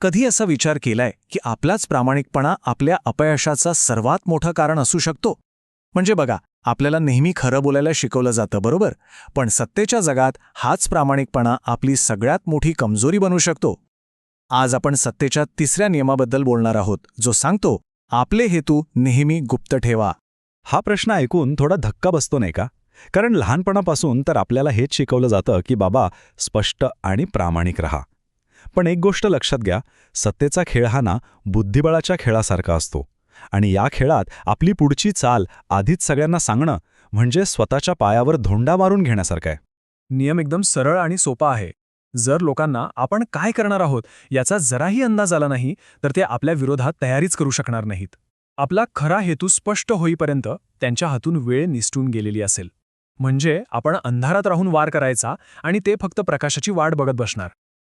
कधी असा विचार केलाय की आपलाच प्रामाणिकपणा आपल्या अपयशाचा सर्वात मोठं कारण असू शकतो? म्हणजे बघा, आपल्याला नेहमी खरं बोलायला शिकवलं जातं, बरोबर? पण सत्तेच्या जगात हाच प्रामाणिकपणा आपली सगळ्यात मोठी कमजोरी बनू शकतो. आज आपण सत्तेच्या तिसऱ्या नियमाबद्दल बोलणार आहोत, जो सांगतो, आपले हेतू नेहमी गुप्त ठेवा. हा प्रश्न ऐकून थोडा धक्का बसतो नाही का? कारण लहानपणापासून तर आपल्याला हेच शिकवलं जातं की बाबा स्पष्ट आणि प्रामाणिक राहा. पण एक गोष्ट लक्षात घ्या, सत्तेचा खेळ हा ना बुद्धिबळाच्या खेळासारखा असतो. आणि या खेळात आपली पुढची चाल आधीच सगळ्यांना सांगणं म्हणजे स्वतःच्या पायावर धोंडा मारून घेण्यासारखं आहे. नियम एकदम सरळ आणि सोपा आहे. जर लोकांना आपण काय करणार आहोत याचा जराही अंदाज आला नाही, तर ते आपल्या विरोधात तयारीच करू शकणार नाहीत. आपला खरा हेतू स्पष्ट होईपर्यंत त्यांच्या हातून वेळ निसटून गेलेली असेल. म्हणजे आपण अंधारात राहून वार करायचा आणि ते फक्त प्रकाशाची वाट बघत बसणार.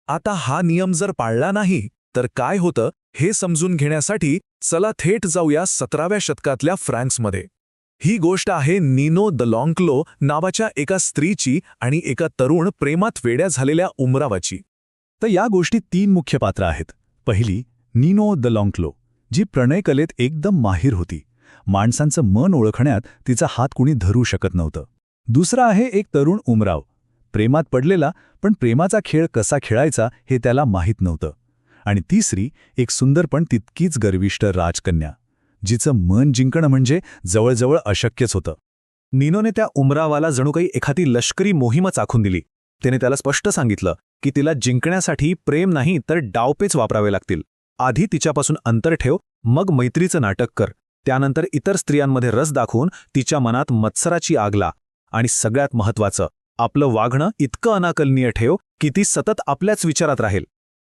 आता हा नियम जर पाळला नाही तर काय होतं हे समजून घेण्यासाठी चला थेट जाऊया 17व्या शतकातल्या फ्रान्समध्ये. ही गोष्ट आहे नीनो द लॉन्क्लो नावाच्या एका स्त्रीची आणि एका तरुण प्रेमात वेड्या झालेल्या उमरावाची. तर या गोष्टीत 3 मुख्य पात्र आहेत. पहिली, नीनो द लॉन्क्लो, जी प्रणयकलेत एकदम माहीर होती. माणसांचं मन ओळखण्यात तिचा हात कुणी धरू शकत नव्हतं. दुसरा आहे एक तरुण उमराव, प्रेमात पडलेला, पण प्रेमाचा खेळ कसा खेळायचा हे त्याला माहीत नव्हतं. आणि तिसरी, एक सुंदर पण तितकीच गर्विष्ठ राजकन्या, जिचं मन जिंकणं म्हणजे जवळजवळ अशक्यच होतं. नीनोने त्या उमरावाला जणू काही एखादी लष्करी मोहीमच आखून दिली. त्याने त्याला स्पष्ट सांगितलं की तिला जिंकण्यासाठी प्रेम नाही तर डावपेच वापरावे लागतील. आधी तिच्यापासून अंतर ठेव, मग मैत्रीचं नाटक कर, त्यानंतर इतर स्त्रियांमध्ये रस दाखवून तिच्या मनात मत्सराची आग ला. आणि सगळ्यात महत्त्वाचं, आपलं वागणं इतकं अनाकलनीय ठेव की ती सतत आपल्याच विचारात राहील.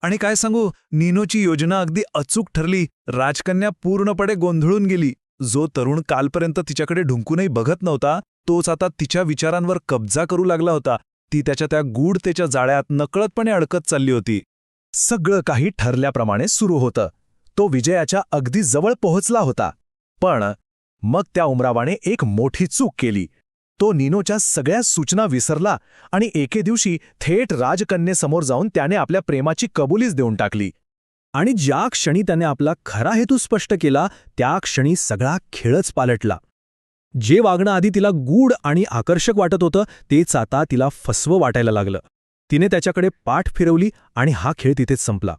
आणि काय सांगू, नीनोची योजना अगदी अचूक ठरली. राजकन्या पूर्णपणे गोंधळून गेली. जो तरुण कालपर्यंत तिच्याकडे ढुंकूनही बघत नव्हता, तोच आता तिच्या विचारांवर कब्जा करू लागला होता. ती त्याच्या त्या गूढतेच्या जाळ्यात नकळतपणे अडकत चालली होती. सगळं काही ठरल्याप्रमाणे सुरू होतं. तो विजयाच्या अगदी जवळ पोहोचला होता. पण मग त्या उमरावाने एक मोठी चूक केली. तो नीनोच्या सगळ्या सूचना विसरला आणि एके दिवशी थेट राजकन्येसमोर जाऊन त्याने आपल्या प्रेमाची कबुलीच देऊन टाकली. आणि ज्या क्षणी त्याने आपला खरा हेतू स्पष्ट केला, त्या क्षणी सगळा खेळच पालटला. जे वागणं आधी तिला गूढ आणि आकर्षक वाटत होतं, तेच आता तिला फसवं वाटायला लागलं. तिने त्याच्याकडे पाठ फिरवली आणि हा खेळ तिथेच संपला.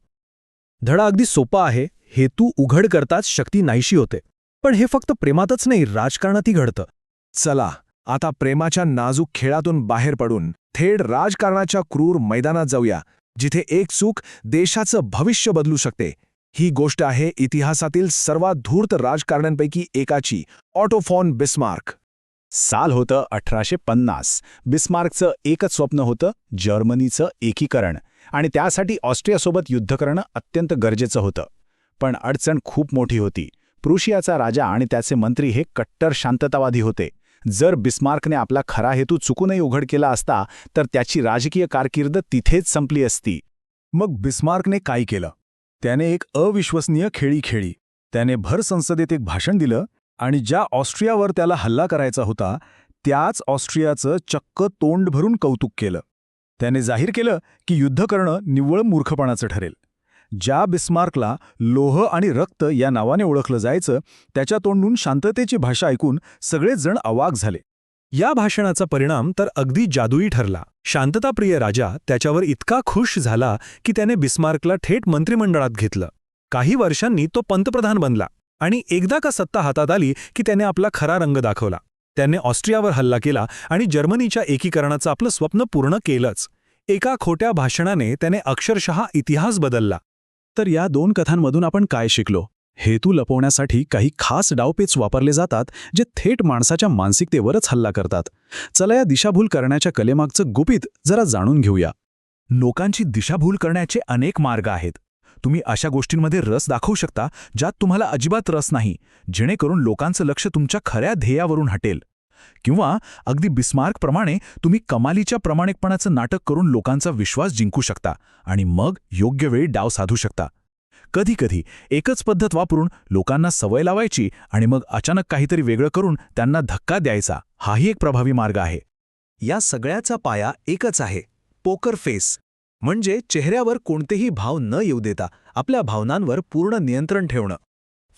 धडा अगदी सोपा आहे. हेतू उघड करताच शक्ती नाहीशी होते. पण हे फक्त प्रेमातच नाही, राजकारणातही घडतं. चला आता प्रेमाच्या नाजूक खेळातून बाहेर पडून थेट राजकारणाच्या क्रूर मैदानात जाऊया, जिथे एक चूक देशाचं भविष्य बदलू शकते. ही गोष्ट आहे इतिहासातील सर्वात धूर्त राजकारण्यांपैकी एकाची, ऑटो फॉन बिस्मार्क. साल होतं 1850. बिस्मार्कचं एकच स्वप्न होतं, जर्मनीचं एकीकरण. आणि त्यासाठी ऑस्ट्रियासोबत युद्ध करणं अत्यंत गरजेचं होतं. पण अडचण खूप मोठी होती. प्रुशियाचा राजा आणि त्याचे मंत्री हे कट्टर शांततावादी होते. जर बिस्मार्कने आपला खरा हेतू चुकूनही उघड केला असता तर त्याची राजकीय कारकीर्द तिथेच संपली असती. मग बिस्मार्कने काय केलं? त्याने एक अविश्वसनीय खेळी खेळली. त्याने भर संसदेत एक भाषण दिलं आणि ज्या ऑस्ट्रियावर त्याला हल्ला करायचा होता, त्याच ऑस्ट्रियाचं चक्क तोंड भरून कौतुक केलं. त्याने जाहीर केलं की युद्ध करणं निव्वळ मूर्खपणाचं ठरेल. ज्या बिस्मार्कला लोह आणि रक्त या नावाने ओळखलं जायचं, त्याच्या तोंडून शांततेची भाषा ऐकून सगळेच जण अवाक झाले. या भाषणाचा परिणाम तर अगदी जादुई ठरला. शांतताप्रिय राजा त्याच्यावर इतका खुश झाला की त्याने बिस्मार्कला थेट मंत्रिमंडळात घेतलं. काही वर्षांनी तो पंतप्रधान बनला आणि एकदा का सत्ता हातात आली की त्याने आपला खरा रंग दाखवला. त्याने ऑस्ट्रियावर हल्ला केला आणि जर्मनीच्या एकीकरणाचं आपलं स्वप्न पूर्ण केलंच. एका खोट्या भाषणाने त्याने अक्षरशः इतिहास बदलला. तर या 2 कथांमधून आपण काय शिकलो? हेतू लपवण्यासाठी काही खास डावपेच वापरले जातात, जे थेट माणसाच्या मानसिकतेवरच हल्ला करतात. चला या दिशाभूल करण्याच्या कलेमागचं गुपित जरा जाणून घेऊया. लोकांची दिशाभूल करण्याचे अनेक मार्ग आहेत. तुम्ही अशा गोष्टींमध्ये रस दाखवू शकता ज्यात तुम्हाला अजिबात रस नाही, जेणेकरून लोकांचं लक्ष तुमच्या खऱ्या ध्येयावरून हटेल. किंवा अगदी बिस्मार्कप्रमाणे तुम्ही कमालीच्या प्रामाणिकपणाचं नाटक करून लोकांचा विश्वास जिंकू शकता आणि मग योग्य वेळी डाव साधू शकता. कधीकधी एकच पद्धत वापरून लोकांना सवय लावायची आणि मग अचानक काहीतरी वेगळं करून त्यांना धक्का द्यायचा, हाही एक प्रभावी मार्ग आहे. या सगळ्याचा पाया एकच आहे, पोकर फेस. म्हणजे चेहऱ्यावर कोणतेही भाव न येऊ देता आपल्या भावनांवर पूर्ण नियंत्रण ठेवणं.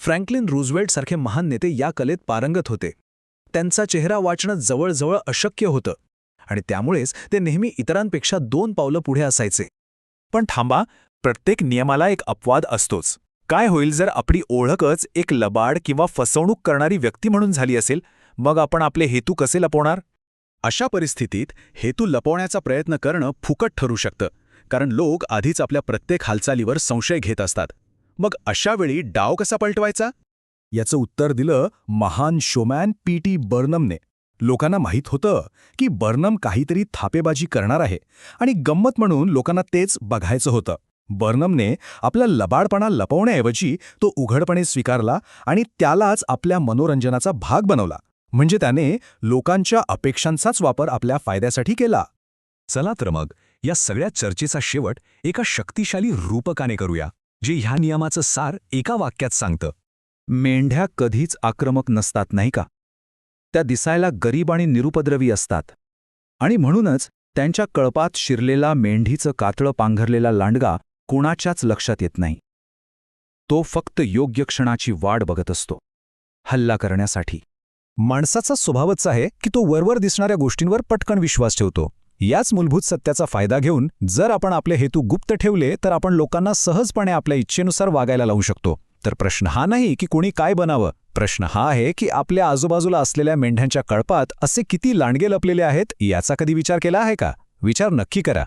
फ्रँकलिन रूझवेल्ट सारखे महान नेते या कलेत पारंगत होते. त्यांचा चेहरा वाचणं जवळजवळ अशक्य होतं आणि त्यामुळेच ते नेहमी इतरांपेक्षा 2 पावलं पुढे असायचे. पण थांबा, प्रत्येक नियमाला एक अपवाद असतोच. काय होईल जर आपली ओळखच एक लबाड किंवा फसवणूक करणारी व्यक्ती म्हणून झाली असेल? मग आपण आपले हेतू कसे लपवणार? अशा परिस्थितीत हेतू लपवण्याचा प्रयत्न करणं फुकट ठरू शकतं, कारण लोक आधीच आपल्या प्रत्येक हालचालीवर संशय घेत असतात. मग अशा वेळी डाव कसा पलटवायचा? याचं उत्तर दिलं महान शोमॅन P.T. बर्नमने. लोकांना माहीत होतं की बर्नम काहीतरी थापेबाजी करणार आहे आणि गंमत म्हणून लोकांना तेच बघायचं होतं. बर्नमने आपला लबाडपणा लपवण्याऐवजी तो उघडपणे स्वीकारला आणि त्यालाच आपल्या मनोरंजनाचा भाग बनवला. म्हणजे त्याने लोकांच्या अपेक्षांचाच वापर आपल्या फायद्यासाठी केला. चला तर मग या सगळ्या चर्चेचा शेवट एका शक्तिशाली रूपकाने करूया, जे ह्या नियमाचं सार एका वाक्यात सांगतं. मेंढ्या कधीच आक्रमक नसतात, नाही का? त्या दिसायला गरीब आणि निरुपद्रवी असतात. आणि म्हणूनच त्यांच्या कळपात शिरलेला मेंढीचं कातळं पांघरलेला लांडगा कोणाच्याच लक्षात येत नाही. तो फक्त योग्य क्षणाची वाट बघत असतो, हल्ला करण्यासाठी. माणसाचा स्वभावच आहे की तो वरवर दिसणाऱ्या गोष्टींवर पटकन विश्वास ठेवतो. याच मूलभूत सत्याचा फायदा घेऊन जर आपण आपले हेतू गुप्त ठेवले तर आपण लोकांना सहजपणे आपल्या इच्छेनुसार वागायला लावू शकतो. तर प्रश्न हा नाही की कोणी काय बनावं, प्रश्न हा आहे की आपल्या आजूबाजूला असलेल्या मेंढ्यांच्या कळपात असे किती लांडगे लपलेले आहेत याचा कधी विचार केला आहे का? विचार नक्की करा.